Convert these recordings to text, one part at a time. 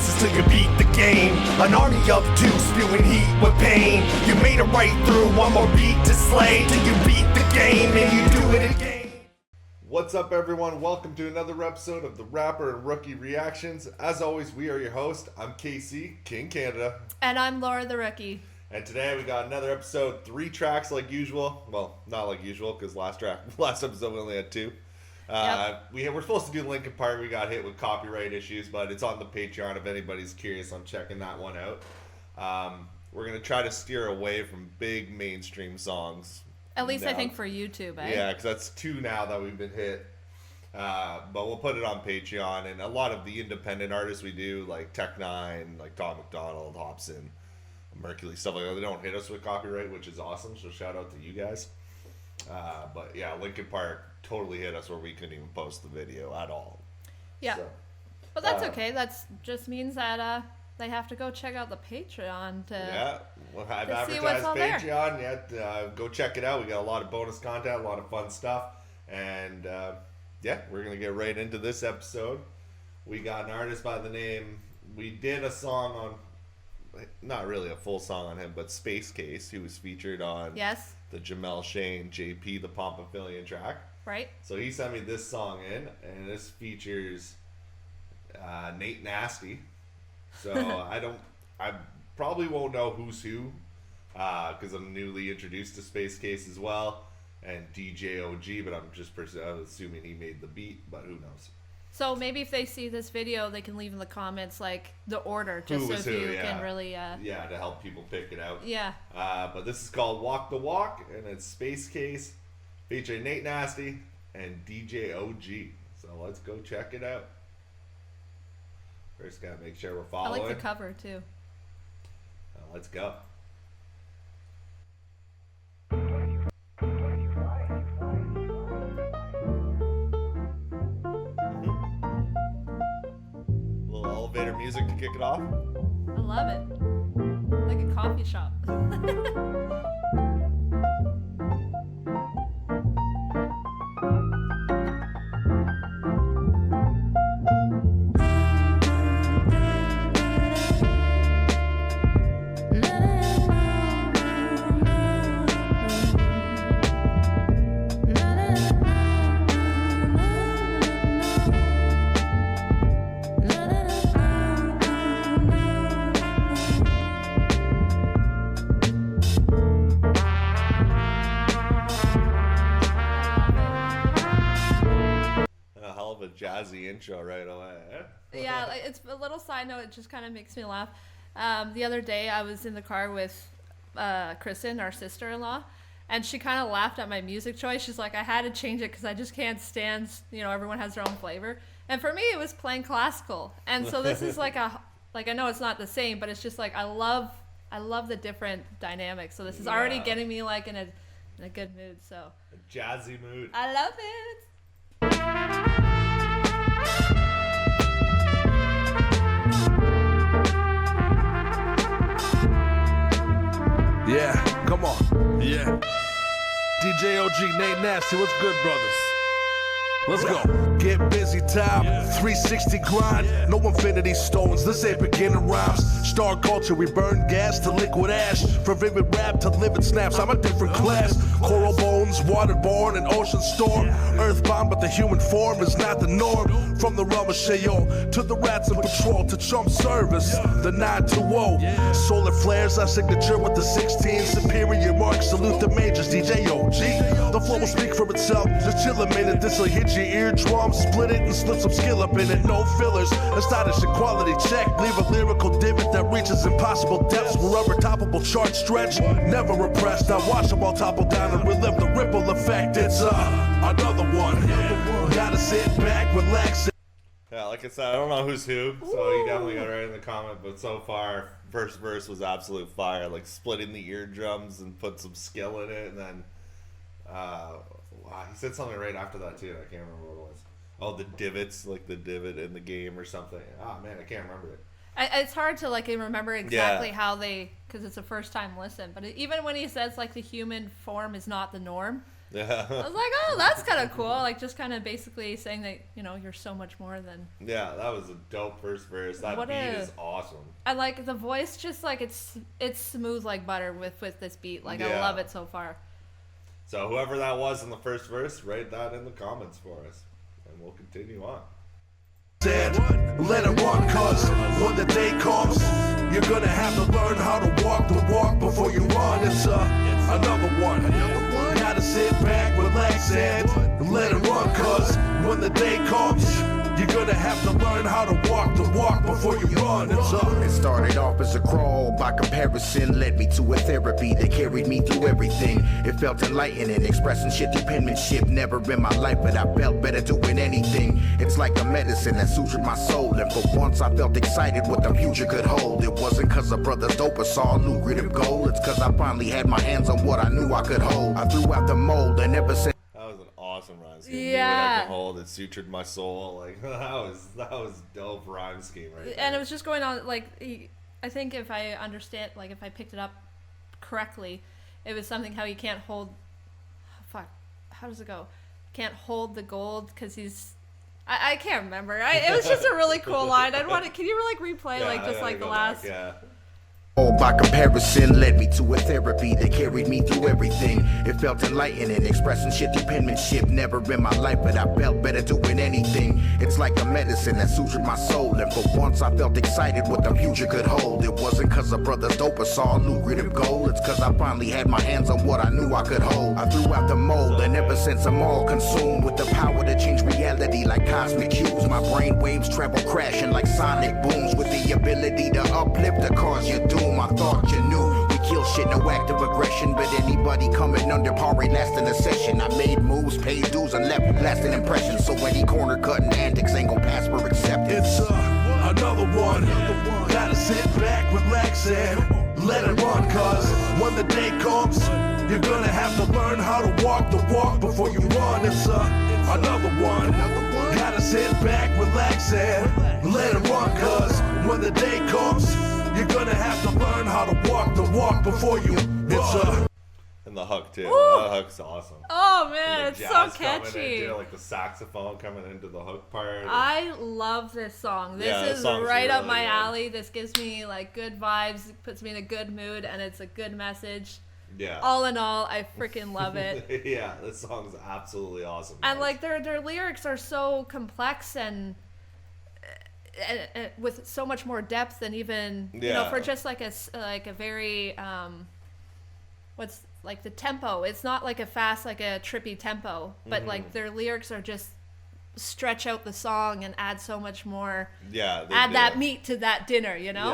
classes till you beat the game. An army of two spewing heat with pain. You made it right through one more beat to slay till you beat the game and you do it again. What's up, everyone? Welcome to another episode of the Rapper and Rookie Reactions. As always, we are your host. I'm Kase, KingCanada. And I'm Laura the Rookie. And today we got another episode, 3 tracks like usual. Well, not like usual, because last episode we only had 2. We're supposed to do Linkin Park. We got hit with copyright issues, but it's on the Patreon if anybody's curious on checking that one out. We're going to try to steer away from big mainstream songs. At least I think for YouTube, eh? Yeah, because that's 2 now that we've been hit. But we'll put it on Patreon. And a lot of the independent artists we do, like Tech9, like Tom McDonald, Hobson, Mercury, stuff like that, they don't hit us with copyright, which is awesome. So shout out to you guys. But yeah, Linkin Park totally hit us where we couldn't even post the video at all. Yeah. So, but that's okay. That just means that they have to go check out the Patreon to we'll have to advertised Patreon. Yeah, go check it out. We got a lot of bonus content, a lot of fun stuff, and we're gonna get right into this episode. We got an artist by the name. We did a song on, not really a full song on him, but Space Kase, who was featured on the Jamel Shane JP the Pompaphilian track. Right. So he sent me this song in, and this features Nate Nasty. So I probably won't know who's who, because I'm newly introduced to Space Kase as well, and DJ OG, but I'm assuming he made the beat, but who knows. So maybe if they see this video, they can leave in the comments like the order, just so you can really to help people pick it out. Yeah. But this is called Walk the Walk, and it's Space Kase featuring Nate Nasty and DJ OG. So let's go check it out. First, gotta make sure we're following. I like the cover too. Let's go. Little elevator music to kick it off. I love it. Like a coffee shop. Jazzy intro right away. Yeah, it's a little side note. It just kind of makes me laugh. The other day I was in the car with Kristen, our sister-in-law, and she kind of laughed at my music choice. She's like, I had to change it because I just can't stand, everyone has their own flavor. And for me, it was playing classical. And so this is like I know it's not the same, but it's just like I love the different dynamics. So this is already getting me like in a good mood. So a jazzy mood. I love it. Yeah, come on. Yeah. DJ OG, Nate Nasty, what's good, brothers? Let's go. Get busy time, 360 grind, no infinity stones, this ain't beginner rhymes. Star culture, we burn gas to liquid ash. From vivid rap to livid snaps, I'm a different class. Coral bones, waterborne, and ocean storm. Earthbound, but the human form is not the norm. From the realm of Sheol to the rats in patrol to Trump service, the 920. Solar flares, our signature with the 16. Superior mark, salute the majors, DJ OG. The flow will speak for itself, just chill a minute, this'll hit your eardrum, split it and slip some skill up in it, no fillers. Astonishing quality check, leave a lyrical divot that reaches impossible depths. Wherever toppable charts stretch, never repressed. I watch them all topple down and relive the ripple effect. It's another one. Gotta sit back, relax. Yeah, like I said, I don't know who's who, so you definitely got it right in the comment, but so far, first verse was absolute fire, like splitting the eardrums and put some skill in it, and then he said something right after that too. I can't remember what it was. Oh, the divots, like the divot in the game or something. Oh man, I can't remember it. It's hard to remember exactly how they, because it's a first time listen. But even when he says the human form is not the norm, Yeah. I was like, oh, that's kind of cool. Like, just kind of basically saying that, you know, you're so much more than. Yeah, that was a dope first verse. That beat is awesome. I like the voice, just like it's smooth like butter with this beat. Like, I love it so far. So whoever that was in the first verse, write that in the comments for us, and we'll continue on. Let it run, cause when the day comes, you're gonna have to learn how to walk the walk before you run. It's another one. Gotta sit back, relax, and let it run, cause when the day comes, you're gonna have to learn how to walk the walk before you run. It started off as a crawl. By comparison, led me to a therapy that carried me through everything. It felt enlightening, expressing shitty penmanship. Never in my life, but I felt better doing anything. It's like a medicine that sutured my soul. And for once, I felt excited what the future could hold. It wasn't cause a brother's dope or saw a lucrative goal. It's cause I finally had my hands on what I knew I could hold. I threw out the mold and ever since. That was an awesome rhyme scheme. Yeah. I could hold it sutured my soul. Like that was dope rhyme scheme right there. And it was just going on like, I think if I understand, like if I picked it up correctly, it was something how you can't hold. Fuck, how does it go? Can't hold the gold because he's. I can't remember. It was just a really cool line. I'd want to. Can you like replay the last? Yeah. By comparison, led me to a therapy that carried me through everything. It felt enlightening, expressing shitty penmanship. Never in my life, but I felt better doing anything. It's like a medicine that sutured my soul. And for once, I felt excited what the future could hold. It wasn't cause a brother's dope or saw a lucrative goal. It's cause I finally had my hands on what I knew I could hold. I threw out the mold, and ever since I'm all consumed with the power to change reality like cosmic cues. My brain waves travel crashing like sonic booms with the ability to uplift or cause your doom. I thought you knew we kill shit, no act of aggression, but anybody coming under par ain't lasting a session. I made moves, paid dues, and left lasting impressions. So any corner cutting antics ain't gon' pass for acceptance. It's another one. Gotta sit back, relax, and let it run, cause when the day comes, you're gonna have to learn how to walk the walk before you run. It's another one. Gotta sit back, relax, and let it run, cause when the day comes, you're gonna have to learn how to walk the walk before you. It's And the hook too. Ooh. That hook's awesome. Oh man, it's so Jazz catchy. Into, like the saxophone coming into the hook part. I love this song. This is song's right up really my good. alley. This gives me like good vibes, it puts me in a good mood, and it's a good message. Yeah. All in all, I freaking love it. Yeah, this song's absolutely awesome. And guys. like their lyrics are so complex and with so much more depth than even you know, for just like a very what's like the tempo. It's not like a fast, like a trippy tempo, but like their lyrics are just stretch out the song and add so much more. Yeah, add that meat to that dinner, you know.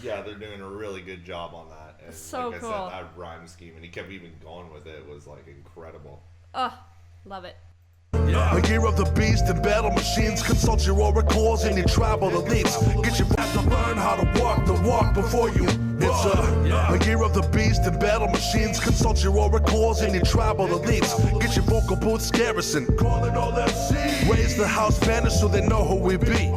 Yeah, they're doing a really good job on that. And So like cool. I said, that rhyme scheme, and he kept even going with it, was like incredible. Oh, love it. a year of the beast and battle machines. Consult your oracles and your tribal elites. Get your have to learn how to walk the walk before you. It's a year of the beast and battle machines. Consult your oracles and your tribal elites. Get your vocal booths garrison. Call it all FC. Raise the house banner so they know who we be.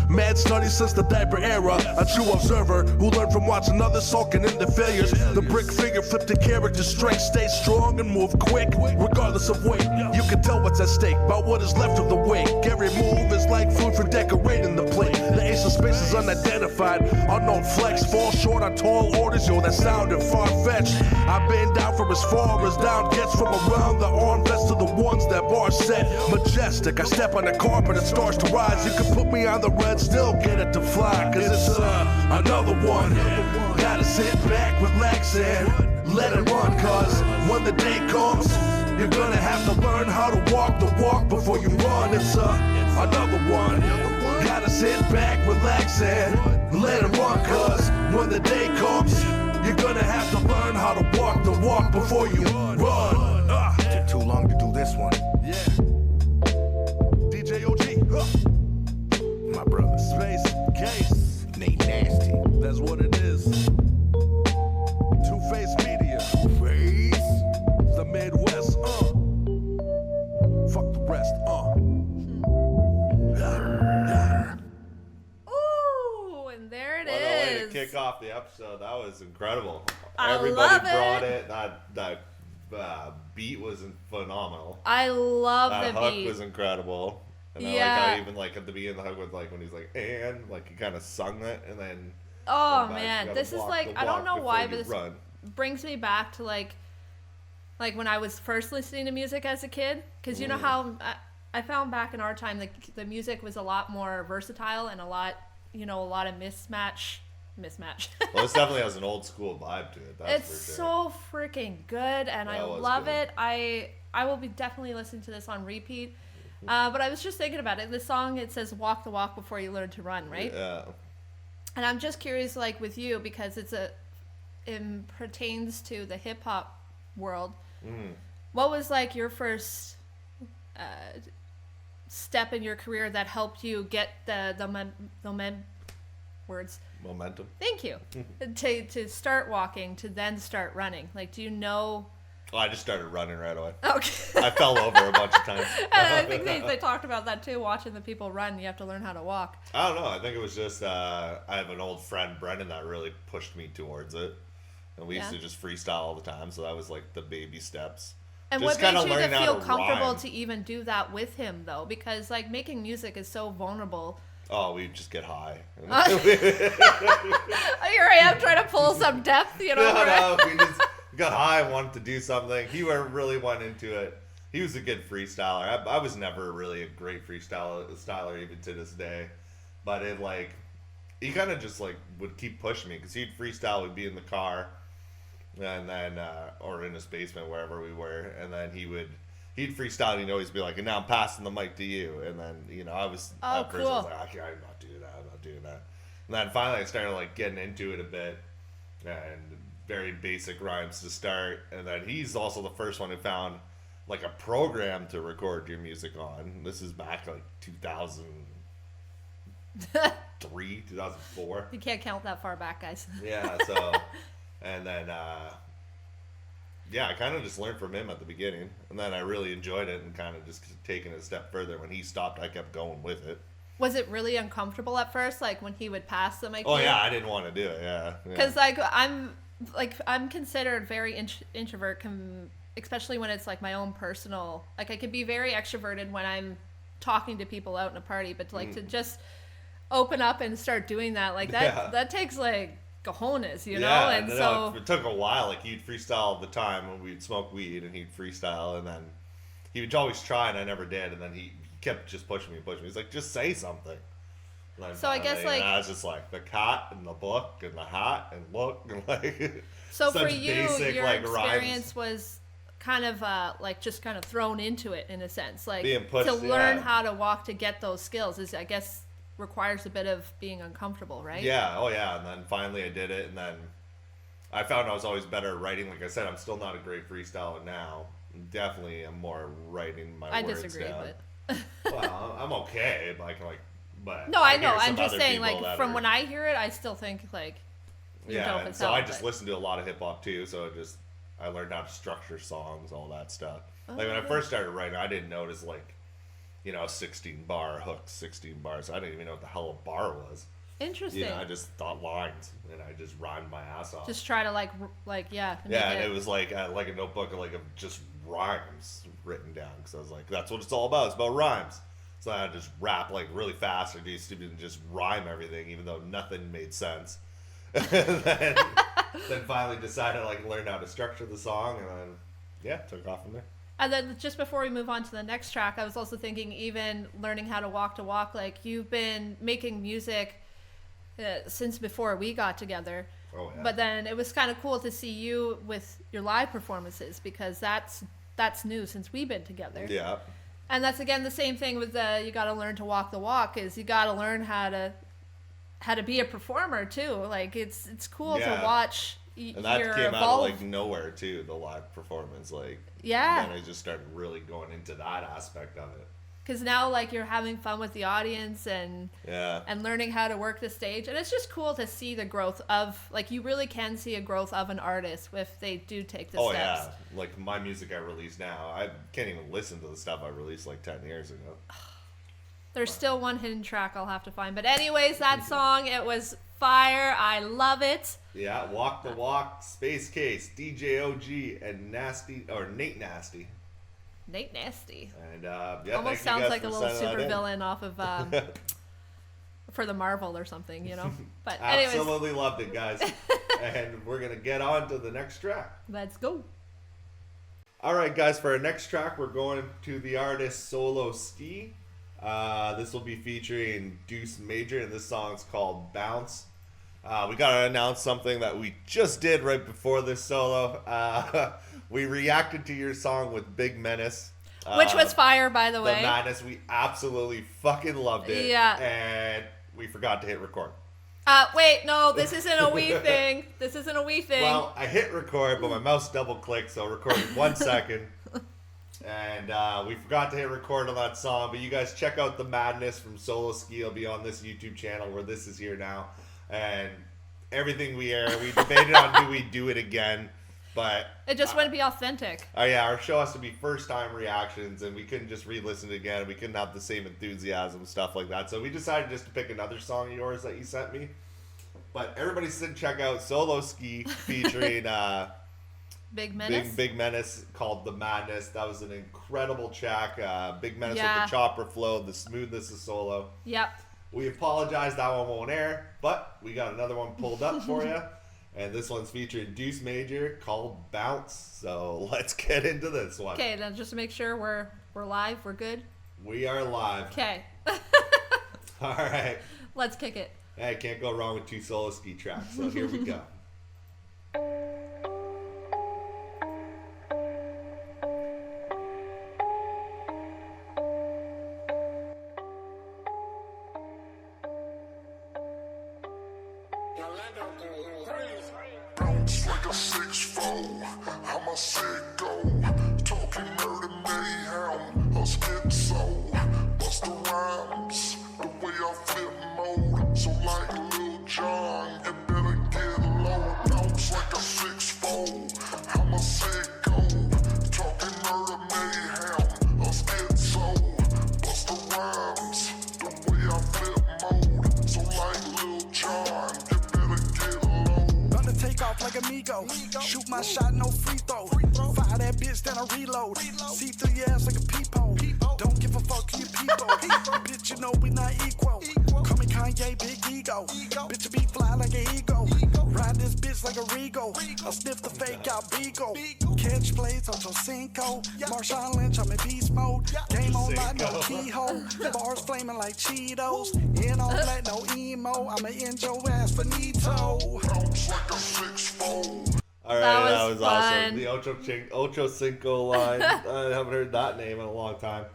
Mad study since the diaper era. A true observer who learned from watching others sulking in their failures. The brick figure flipped the character strength. Stay strong and move quick, regardless of weight. You can tell what's at stake by what is left of the weight. Every move is like food for decorating the plate. The ace of space is unidentified. Unknown flex, fall short on tall orders. Yo, that sounded far-fetched. I've been down from as far as down gets, from around the arm vest to the ones that bar set. Majestic, I step on the carpet, it starts to rise. You can put me on the red, still get it to fly. Cause it's another one. Gotta sit back, relax, and let it run. Cause when the day comes, you're gonna have to learn how to walk the walk before you run. It's another one. Gotta sit back, relax, and let it run. Cause when the day comes, you're gonna have to learn how to walk the walk before you run. Took too long to do this one. Yeah. DJ OG. My brother. Space Kase. Nate Nasty. That's what it is. Two-Face Media. Face. It's the Midwest. Fuck the rest. Ooh, and there it What a way is. to kick off the episode. That was incredible. I Everybody love brought it. it. That beat was phenomenal. I love That the hook beat. was incredible. And I like how even like at the beginning of the hook with like when he's like and like he kind of sung it and then. Oh went back, man, you this gotta is walk like the I don't walk know before why, you but this run. brings me back to like when I was first listening to music as a kid. Because you know how I found back in our time the music was a lot more versatile and a lot of mismatch. Well, this definitely has an old school vibe to it. That's It's for sure. so freaking good, and I That was love good. it. I will be definitely listening to this on repeat. But I was just thinking about it. This song, it says "Walk the walk before you learn to run," right? Yeah. And I'm just curious, like with you, because it pertains to the hip hop world. What was like your first step in your career that helped you get the words? Momentum. Thank you. to start walking, to then start running. Like, do you know? Oh, I just started running right away. Okay. I fell over a bunch of times. And I think they talked about that too. Watching the people run, you have to learn how to walk. I don't know. I think it was just I have an old friend, Brendan, that really pushed me towards it. And we used to just freestyle all the time, so that was like the baby steps. And Just what made kinda you to learning how feel to comfortable rhyme. to even do that with him, though? Because like making music is so vulnerable. Oh, we just get high. Here I am trying to pull some depth, you know. No, we just got high and wanted to do something. He really went into it. He was a good freestyler. I was never really a great freestyler even to this day. But it like, he kind of just like would keep pushing me because he'd freestyle, we'd be in the car and then, or in his basement, wherever we were. And then he'd freestyle and he'd always be like, and now I'm passing the mic to you. And then, I was, at first I was like, okay, I'm not doing that. I'm not doing that. And then finally I started like getting into it a bit and very basic rhymes to start. And then he's also the first one who found like a program to record your music on. This is back like 2003, 2004. You can't count that far back, guys. Yeah, so, and then, I kind of just learned from him at the beginning, and then I really enjoyed it and kind of just taking it a step further. When he stopped, I kept going with it. Was it really uncomfortable at first, like when he would pass the mic? Oh yeah, I didn't want to do it. Yeah, because I'm considered very introvert, especially when it's like my own personal. Like I could be very extroverted when I'm talking to people out in a party, but to just open up and start doing that, like that takes like cojones, you know. And so it took a while. Like he'd freestyle all the time when we'd smoke weed, and he'd freestyle, and then he would always try, and I never did. And then he kept just pushing me. He's like, just say something. So I guess like I was just like the cat and the book and the hat and look and like. So such for you, basic, your like, experience rhymes. was kind of like just kind of thrown into it in a sense, like Being pushed, to learn yeah. how to walk to get those skills is, I guess, requires a bit of being uncomfortable, right? Yeah, oh yeah, and then finally I did it, and then I found I was always better at writing. Like I said, I'm still not a great freestyler now. Definitely, I'm more writing my words disagree, down. but Well, I'm okay, but I can but no, I hear know. some I'm just other saying, people like that from are- when I hear it, I still think like you're yeah, dope and as so hell, I just but- listened to a lot of hip hop too. So I learned how to structure songs, all that stuff. Like when I Okay. first started writing, I didn't notice like 16 bar hooks, 16 bars. I didn't even know what the hell a bar was. Interesting. I just thought lines, and I just rhymed my ass off. Just try to like make and it was like a notebook of just rhymes written down, because I was like, that's what it's all about. It's about rhymes. So I just rap like really fast or do stupid and just rhyme everything, even though nothing made sense. And then finally decided to like learn how to structure the song, and then took off from there. And then just before we move on to the next track, I was also thinking, even learning how to walk, like you've been making music since before we got together. Oh, yeah. But then it was kind of cool to see you with your live performances, because that's new since we've been together. Yeah. And that's again the same thing with you got to learn to walk the walk. Is you got to learn how to be a performer too. Like it's cool to watch. And that your came out evolve. of like nowhere too, the live performance. Like Yeah. then I just started really going into that aspect of it. Because now like you're having fun with the audience and Yeah. and learning how to work the stage, and it's just cool to see the growth of, like, you really can see a growth of an artist if they do take the steps. Yeah, like my music I release now, I can't even listen to the stuff I released like 10 years ago. There's still one hidden track I'll have to find. But anyways, that song, it was fire. I love it. Yeah, Walk the Walk, Space Kase, DJ OG, and Nate Nasty. Nate Nasty. And yeah, almost thank you sounds guys like for a little sending that super in. villain off of for the Marvel or something, you know. But anyways, Absolutely loved it, guys. And we're gonna get on to the next track. let's go. All right, guys, for our next track, we're going to the artist Solo Ski. This will be featuring Deuce Major, and this song's called Bounce. We gotta announce something that we just did right before this solo. We reacted to your song with Big Menace. Which was fire, by the The way. Madness. We absolutely fucking loved it. Yeah. And we forgot to hit record. Wait, no, this isn't a wee thing. This isn't a wee thing. Well, I hit record, but my mouse double clicked, so I recorded 1 second. And we forgot to hit record on that song. But you guys check out The Madness from Solo Ski. It'll be on this YouTube channel where this is here now. And everything we air, we debated on do we do it again. But it just wouldn't be authentic. oh yeah, our show has to be first time reactions, and we couldn't just re-listen it again. We couldn't have the same enthusiasm, stuff like that. So we decided just to pick another song of yours that you sent me. But everybody should check out Solo Ski featuring Big Menace. Big Menace called The Madness. That was an incredible track. Big Menace Yeah. with the chopper flow, the smoothness of Solo. Yep. We apologize that one won't air, but we got another one pulled up for you. And this one's featuring Deuce Major called Bounce. So let's get into this one. Okay, then just to make sure we're live, we're good. We are live. Okay. All right. Let's kick it. Hey, can't go wrong with two Solo Ski tracks. So here we go. Bounce like a 6'4", I'm a sicko. Talking murder mayhem, a schizo. Bust the rhymes, the way I flip mode. So like Lil Jon, you better get low. Bounce like a 6'4", I'm a sicko. Talking murder mayhem, a schizo. Bust the rhymes, the way I flip mode. So like Lil Jon, you better get low. Gonna take off like amigo. Shoot my shot, no free throw. Fire that bitch, then I reload. See through your ass like a peephole. Don't give a fuck to your people. Bitch, you know we not equal. Call me Kanye, big ego. Bitch, I be fly like an ego. Ride this bitch like a Rego. I sniff the fake out Beagle. Catch plays on Cinco. Marshawn Lynch, I'm in beast mode. Game on like no keyhole. Bars flaming like Cheetos. In all black, no emo. I'ma end your ass finito. Bounce like a 6'4". All right, That that was was awesome. fun. The Ocho Cinco line. I haven't heard that name in a long time.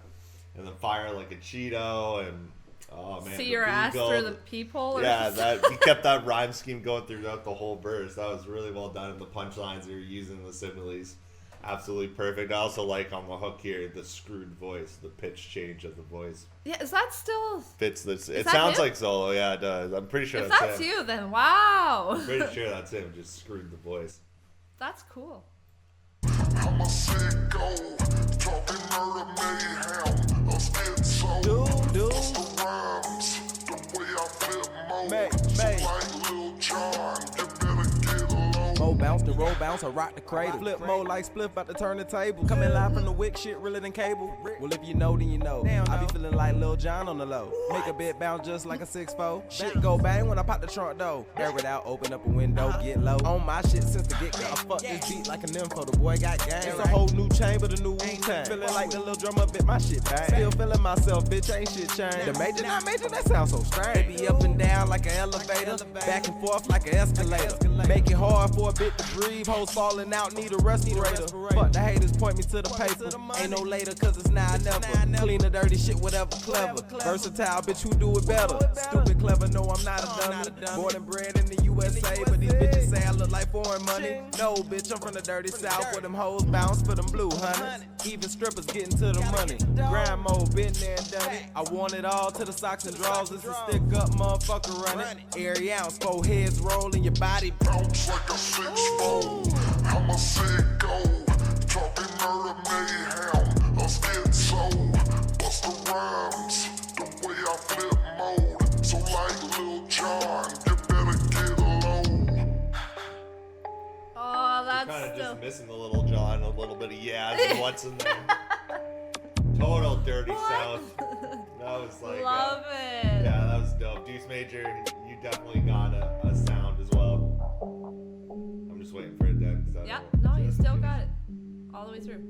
And then Fire Like a Cheeto, and oh man, See the your ass Beagle. through the peephole? Or Yeah, that he kept that rhyme scheme going throughout the whole verse. That was really well done. And the punchlines they were using, the similes, absolutely perfect. I also like on the hook here the screwed voice, the pitch change of the voice Yeah, is that still... fits this. It that sounds him? like Solo. Yeah, it does. I'm pretty sure If that's that's him. you, then wow. Pretty sure that's him. Just screwed the voice. That's cool. I'm a sicko, talking murder mayhem, a schizo. Dude. Bust the rhymes, the way I flip mode. May. So like Lil Jon, you better get low. Mo bounce, the roll bounce, I rock the cradle. Flip mo like spliff, about to turn the table. Coming live from the wick, shit realer than cable. Well, if you know, then you know. I be feeling like Lil Jon on the low. Make a bit bounce just like a 6'4". Shit go bang when I pop the trunk door. Air it out, open up a window, get low. On my shit since the get go. I fuck this beat like an info, the boy got game. It's a whole new chamber, the new Wu-Tang. Feeling like the little drummer bit my shit bang. Still feeling myself, bitch, ain't shit changed. The major, not major, that sounds so strange. They be up and down like an elevator, back and forth like an escalator. Make it hard for a bit to breathe. Hoes falling out, need a respirator. Fuck the haters, point me to the paper. Ain't no later, cause it's now or never. Clean the dirty shit, whatever clever. Versatile, bitch, who do it better? Stupid, clever, no, I'm not a dummy. Born and bred in the USA, but these bitches say I look like foreign money. No, bitch, I'm from the dirty south where them hoes bounce for them blue hunters. Even strippers getting to the money. Grind mode, been there and done it. I want it all to the socks and drawers. It's a stick up motherfucker running. Every ounce, 4 heads rolling your body. Bounce like a 6'4", I'm a sicko. Talking murder mayhem, a schizo. Bust the rhymes, the way of still. just missing the little John, a little bit of Yaz and what's in there. Total dirty South. That was like, Love it. yeah, that was dope. Deuce Major, you definitely got a sound as well. I'm just waiting for it then. Yeah, no, you still got it. All the way through.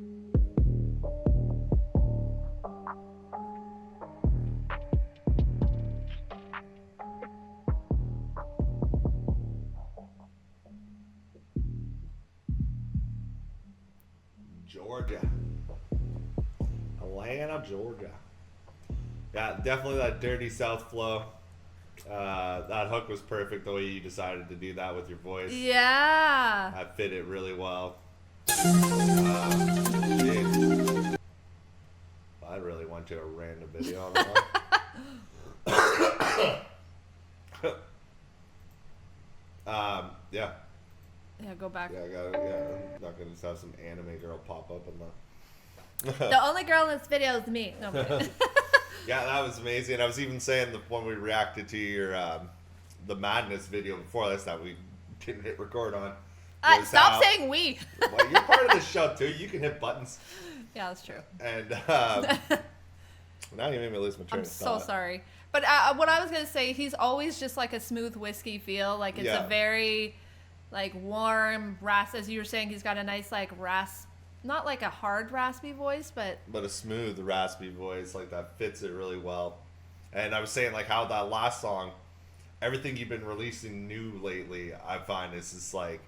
Georgia. Atlanta, Georgia. Yeah, definitely that dirty South flow. That hook was perfect the way you decided to do that with your voice. Yeah. That fit it really well. Dude. I really went to a random video on that one. Yeah. Yeah, go back. Yeah, I'm not gonna just have some anime girl pop up in the. The only girl in this video is me. No, I'm kidding. Yeah, that was amazing. I was even saying when we reacted to your the Madness video before this that we didn't hit record on. Stop saying we. Well, you're part of the show too. You can hit buttons. Yeah, that's true. And now you made me lose my train I'm of thought. so sorry. But what I was gonna say, he's always just like a smooth whiskey feel. Like it's a very like warm rasp. As you were saying, he's got a nice like rasp. Not like a hard raspy voice, but a smooth raspy voice like that fits it really well. And I was saying like how that last song, everything you've been releasing new lately, I find is just like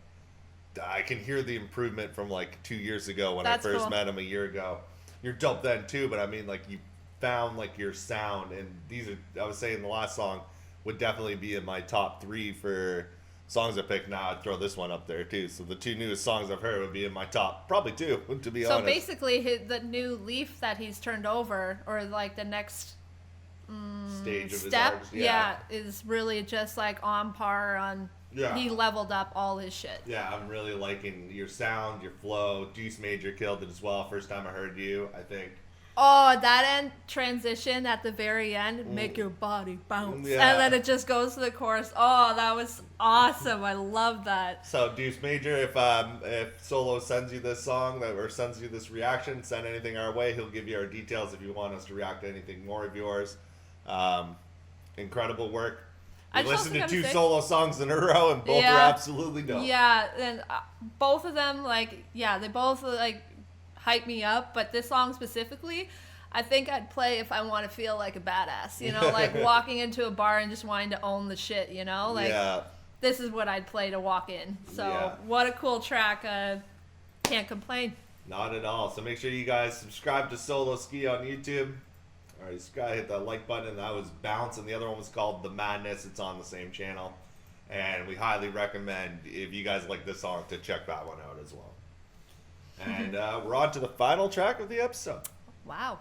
I can hear the improvement from like 2 years ago when I first met him a year ago. You're dope then too, but I mean like you found like your sound, and these are I was saying the last song would definitely be in my top 3 for songs I picked. Now I'd throw this one up there too. So the 2 newest songs I've heard would be in my top, probably 2, to be honest. So basically, the new leaf that he's turned over, or like the next stage of step, his art, is really just like on par. He leveled up all his shit. Yeah, I'm really liking your sound, your flow. Deuce Major killed it as well. First time I heard you, I think. Oh, that end transition at the very end, make your body bounce. Yeah. And then it just goes to the chorus. Oh, that was awesome. I love that. So, Deuce Major, if Solo sends you this song or sends you this reaction, send anything our way. He'll give you our details if you want us to react to anything more of yours. Incredible work. We listened to 2 solo songs in a row, and both are absolutely dope. Yeah, and both of them, like, they both, like, hype me up, but this song specifically, I think I'd play if I want to feel like a badass, you know, like walking into a bar and just wanting to own the shit, you know, like this is what I'd play to walk in. So what a cool track. Can't complain. Not at all. So make sure you guys subscribe to Solo Ski on YouTube. All right, subscribe, hit that like button. That was Bounce, and the other one was called The Madness. It's on the same channel, and we highly recommend, if you guys like this song, to check that one out as well. And we're on to the final track of the episode. Wow.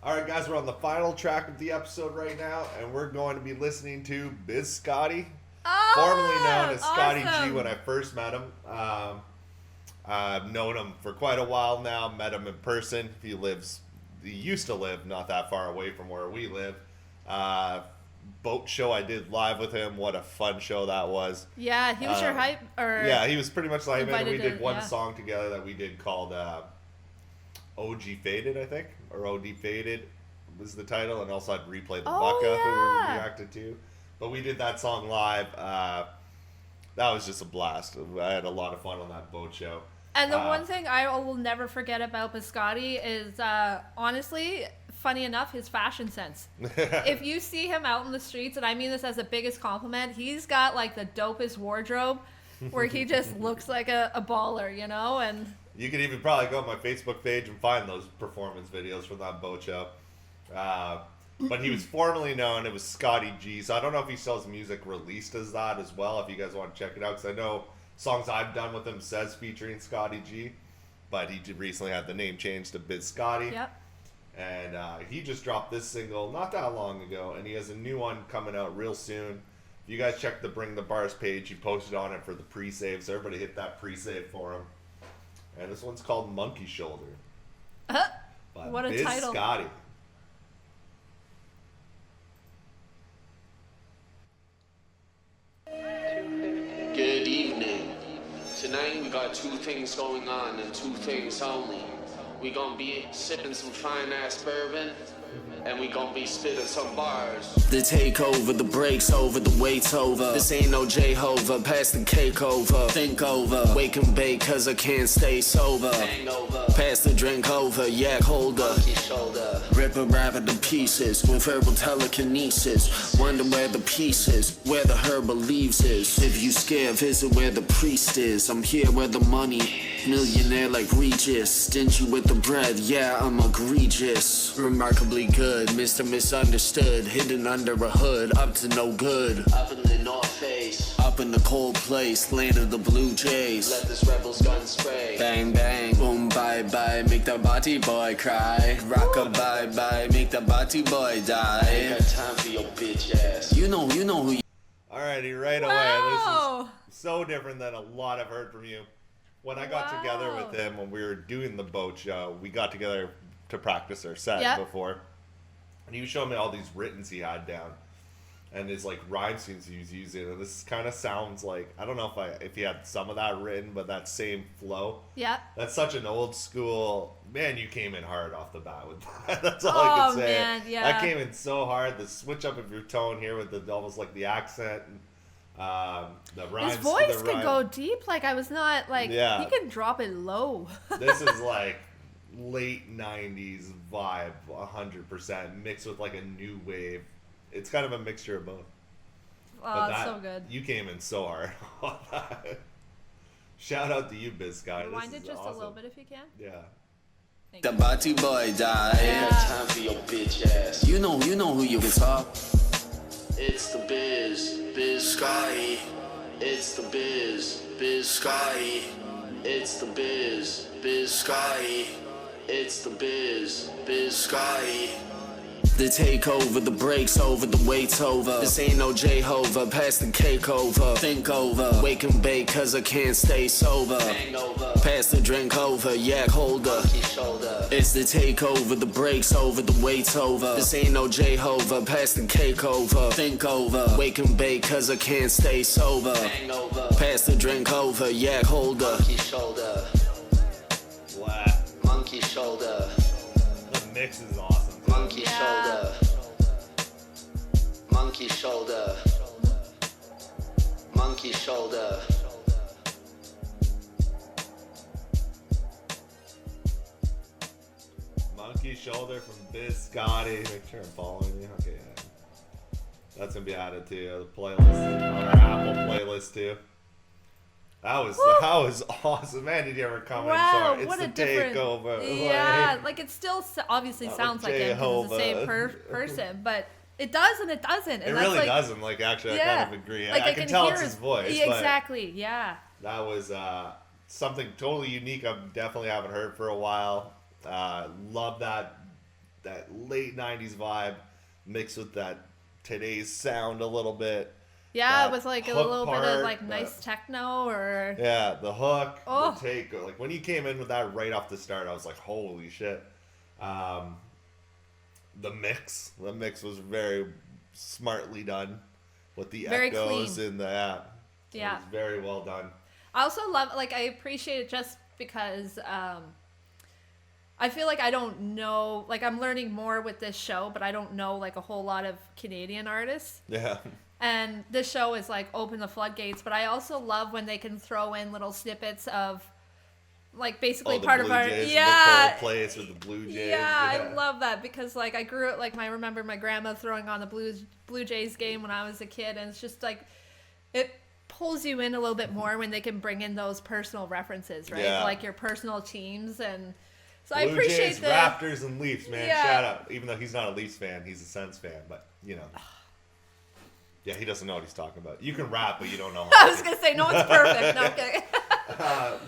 All right, guys, we're on the final track of the episode right now, and we're going to be listening to BizSkotty, formerly known as Scotty G when I first met him. I've known him for quite a while now, met him in person. He used to live not that far away from where we live. Boat show I did live with him. What a fun show that was. Yeah, he was your hype, or yeah, he was pretty much like me. We did one yeah. song together that we did called OG Faded, I think, or OD Faded was the title, and also I'd replay the Bucka who we reacted to. But we did that song live. That was just a blast. I had a lot of fun on that boat show. And the one thing I will never forget about BizSkotty is, honestly, funny enough, his fashion sense. If you see him out in the streets, and I mean this as the biggest compliment, he's got like the dopest wardrobe where he just looks like a baller, you know? And you can even probably go on my Facebook page and find those performance videos from that boat show. But he was formerly known, it was Scotty G. So I don't know if he sells music released as that as well, if you guys want to check it out. Because I know songs I've done with him says featuring Scotty G. But he did recently have the name changed to BizSkotty. Yep. And he just dropped this single not that long ago, and he has a new one coming out real soon. If you guys check the BringTheBars page, he posted on it for the pre-save, so everybody hit that pre-save for him. And this one's called Monkey Shoulder. What a title. BizSkotty. Good evening to Tonight we got two things going on and two things only. We gonna be sipping some fine ass bourbon and we gonna be spitting some bars. The takeover, the breaks over, the wait's over. This ain't no Jehovah, pass the cake over. Think over, wake and bake cause I can't stay sober. Hangover, Pass the drink over, yak holder. monkey shoulder. Rip a rabbit to pieces with verbal telekinesis. Wonder where the piece is, where the herb leaves is. If you scared, visit where the priest is. I'm here where the money, millionaire like Regis. Stingy with the bread, yeah, I'm egregious. Remarkably good, Mr. Misunderstood. Hidden under a hood, up to no good. Up in the North Face, Up in the cold place, land of the Blue Jays. let this rebel's gun spray. Bang bang, boom bye bye, make the body boy cry. Rock a bye bye, make the body boy Ain't die. got time for your bitch ass. You know who you Alrighty, right away. Wow. This is so different than a lot I've heard from you. When I got together with him when we were doing the boat show, we got together to practice our set Yep. before. And he was showing me all these writtens he had down. And his like rhyme schemes he was using. And this kind of sounds like, I don't know if he had some of that written, but that same flow. Yeah. That's such an old school, man, you came in hard off the bat with that. That's all I can say. Man, yeah. That came in so hard. The switch up of your tone here with the almost like the accent and the rhymes. His voice the could rhyme. go deep. Like I was not like Yeah. he can drop it low. This is like late 90s vibe, 100%, mixed with like a new wave. It's kind of a mixture of both. Oh, it's so good. You came in so hard on that. Shout out to you, BizSkotty. Rewind This it is just awesome. a little bit if you can. Yeah. Thank the you. body boy die. Ain't got time for your bitch ass. You know who you guitar. It's the BizSkotty. It's the BizSkotty. It's the BizSkotty. It's the BizSkotty. The takeover, the breaks over, the wait's over. This ain't no Jehovah, pass the cake over. Think over, wake and bake cause I can't stay sober. Hangover, Pass the drink over, yak holder. monkey shoulder. It's the takeover, the breaks over, the wait's over. This ain't no Jehovah, pass the cake over. Think over, wake and bake cause I can't stay sober. Hangover, Pass the drink over, yak holder. monkey shoulder. Wow. Monkey shoulder. The mix is awesome. Monkey Yeah. shoulder. Monkey shoulder. Monkey shoulder. Monkey Shoulder from BizSkotty. Make sure I'm following you. Okay, yeah. That's gonna be added to the playlist on our Apple playlist too. That was awesome, man. Did you ever come Wow, in? Sorry, it's what the a different. takeover. Yeah, like it still obviously Not sounds like like him 'cause it's the same Jehovah. person, but it does and it doesn't. It And really that's like, doesn't. Like actually, Yeah. I kind of agree. Like I can tell hear it's his voice. Yeah, but exactly. Yeah. that was something totally unique. I definitely haven't heard for a while. Love that late '90s vibe mixed with that today's sound a little bit. Yeah, That with like a hook little bit part, of like nice techno or Yeah, the hook, Oh. the take. Like when you came in with that right off the start, I was like, holy shit. The mix was very smartly done with the Very echoes clean. and the app. Yeah. It was very well done. I also love, like, I appreciate it just because I feel like I don't know, like, I'm learning more with this show, but I don't know, like, a whole lot of Canadian artists. Yeah. And this show is, like, open the floodgates, but I also love when they can throw in little snippets of, like, basically Oh, the part Blue of our, Jays, yeah. the cold place with the Blue Jays. Yeah, I love that because, like, I grew up, like, I remember my grandma throwing on the Blue Jays game when I was a kid, and it's just, like, it pulls you in a little bit more when they can bring in those personal references, right? Yeah. Like your personal teams, and so I Blue appreciate Jays, the Raptors, and Leafs, man. Yeah. Shout out. Even though he's not a Leafs fan, he's a Sens fan, but, you know. Yeah, he doesn't know what he's talking about. You can rap, but you don't know how I was gonna say no one's perfect. No, okay.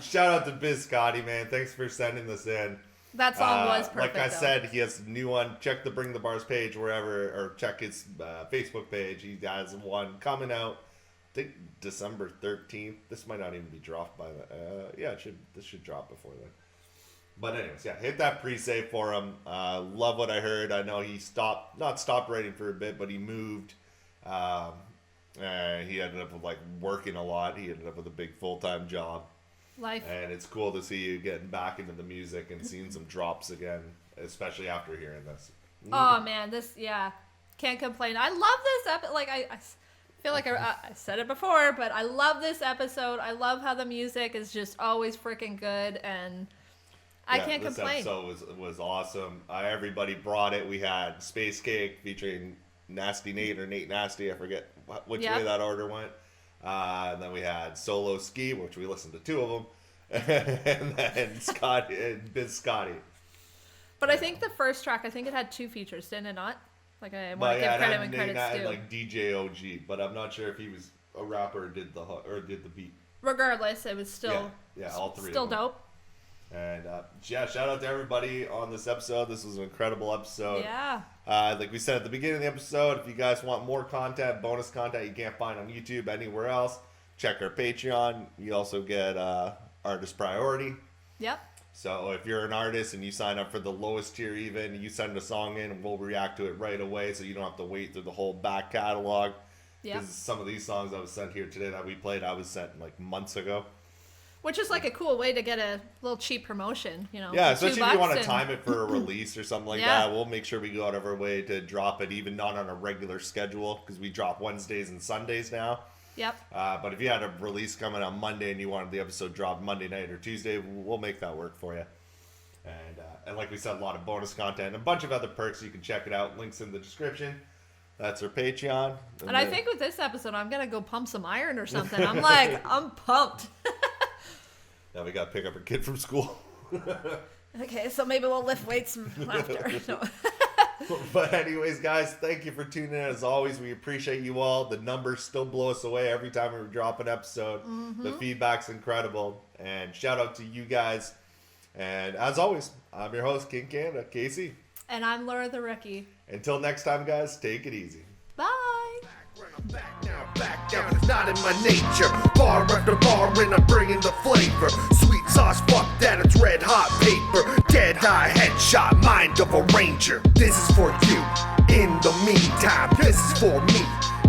Shout out to BizSkotty, man. Thanks for sending this in. That song was perfect. Like I though. said, he has a new one. Check the BringTheBars page wherever, or check his Facebook page. He has one coming out. I think December 13th. This might not even be dropped by the. Yeah, this should drop before then. But anyways, yeah, hit that pre-save for him. Love what I heard. I know he not stopped writing for a bit, but he moved. He ended up with like working a lot. He ended up with a big full-time job. Life. And it's cool to see you getting back into the music and seeing some drops again, especially after hearing this. Oh man, can't complain. I love this episode. Like I feel like I said it before, but I love this episode. I love how the music is just always freaking good, and I can't complain. This episode was awesome. Everybody brought it. We had Space Cake featuring Nasty Nate or Nate Nasty. I forget which way that order went. And then we had Solo Ski, which we listened to 2 of them, and then Scotty and BizSkotty. But I think the first track, I think it had 2 features, didn't it not? Like I want to give credit when credit's due. Like DJ OG, but I'm not sure if he was a rapper or did the beat. Regardless, it was still all 3 still of them. dope. And shout out to everybody on this episode. This was an incredible episode. Yeah. Like we said at the beginning of the episode, if you guys want more content, bonus content you can't find on YouTube anywhere else, check our Patreon. You also get artist priority. Yep. So if you're an artist and you sign up for the lowest tier even, you send a song in and we'll react to it right away, so you don't have to wait through the whole back catalog. Because some of these songs I was sent here today that we played, I was sent like months ago. Which is like a cool way to get a little cheap promotion, you know. Yeah, especially if you want to time it for a release or something like Yeah. that. We'll make sure we go out of our way to drop it, even not on a regular schedule, because we drop Wednesdays and Sundays now. Yep. But if you had a release coming on Monday and you wanted the episode dropped Monday night or Tuesday, we'll make that work for you. And like we said, a lot of bonus content and a bunch of other perks. You can check it out. Links in the description. That's our Patreon. And I think with this episode, I'm going to go pump some iron or something. I'm pumped. Now we got to pick up our kid from school. Okay, so maybe we'll lift weights after. No. But anyways, guys, thank you for tuning in. As always, we appreciate you all. The numbers still blow us away every time we drop an episode. The feedback's incredible. And shout out to you guys. And as always, I'm your host, KingCanada, Kase. And I'm Laura the Rookie. Until next time, guys, take it easy. Bye. Back down, it's not in my nature. Bar after bar, and I'm bringing the flavor. Sweet sauce, fuck that, it's red hot paper. Dead high headshot, mind of a ranger. This is for you. In the meantime, this is for me.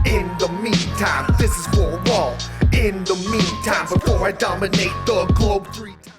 In the meantime, this is for all. In the meantime, before I dominate the globe 3 times.